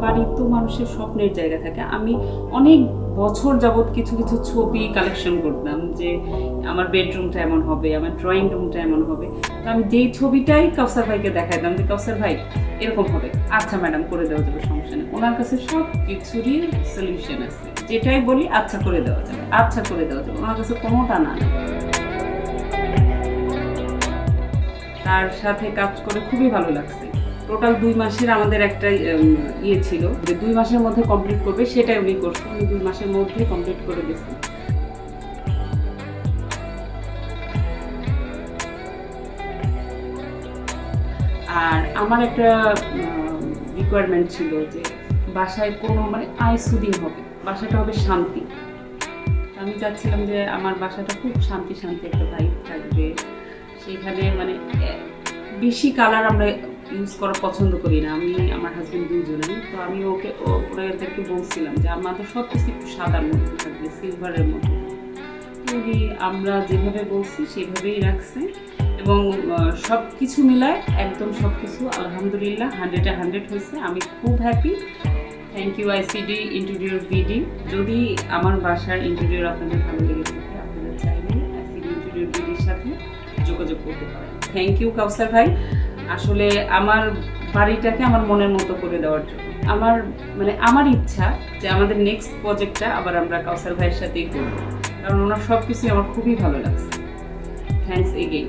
বাড়ি তো মানুষের স্বপ্নের জায়গা থাকে। আমি অনেক বছর যাবৎ কিছু কিছু ছবি কালেকশন করতাম যে আমার বেডরুমটা এমন হবে, আমার ড্রয়িং রুমটা এমন হবে। তো আমি যেই ছবিটাই কাউসার ভাইকে দেখাইতাম যে কাউসার ভাই এরকম হবে, আচ্ছা ম্যাডাম করে দেওয়া যাবে, সমস্যা নেই। ওনার কাছে সব কিছুরই সলিউশন আছে, যেটাই বলি আচ্ছা করে দেওয়া যাবে, আচ্ছা করে দেওয়া যাবে, ওনার কাছে কোনোটা না। তার সাথে কাজ করে খুবই ভালো লাগছে। টোটাল 2 মাসের আমাদের একটা ইয়ে ছিল যে 2 মাসের মধ্যে কমপ্লিট করবে, সেটাই উনি করছেন। উনি 2 মাসের মধ্যে কমপ্লিট করে গেছেন। আর আমার একটা রিকোয়ারমেন্ট ছিল যে বাসায় কোনো মানে আয় সুদিং হবে, বাসাটা হবে শান্তি। আমি চাচ্ছিলাম যে আমার বাসাটা খুব শান্তি শান্তি একটা ভাইব থাকবে সেখানে। মানে বেশি কালার আমরা ইউজ করা পছন্দ করি না, আমি আমার হাজবেন্ড দুজনেই। তো আমি ওনাদেরকে বলছিলাম যে আমাদের সব কিছু একটু সাদার মধ্যে থাকবে, সিলভারের মধ্যে। উনি আমরা যেভাবে বলছি সেভাবেই রাখছে এবং সব কিছু মিলায় একদম সব কিছু আলহামদুলিল্লাহ 100-এ 100 হয়েছে। আমি খুব happy. Thank you ICD interior BD. যদি আমার বাসার ইন্টেরিয়র আপনাদের ভালো লেগে থাকে, আপনারা চাইলে আইসিডি ইন্টেরিয়র বিডির সাথে যোগাযোগ করতে পারেন। থ্যাংক ইউ কাউসার ভাই, আসলে আমার বাড়িটাকে আমার মনের মতো করে দেওয়ার জন্য। আমার ইচ্ছা যে আমাদের নেক্সট প্রজেক্টটা আবার আমরা কাউসার ভাইয়ের সাথেই করব, কারণ ওনার সব কিছুই আমার খুবই ভালো লাগছে। Thanks again.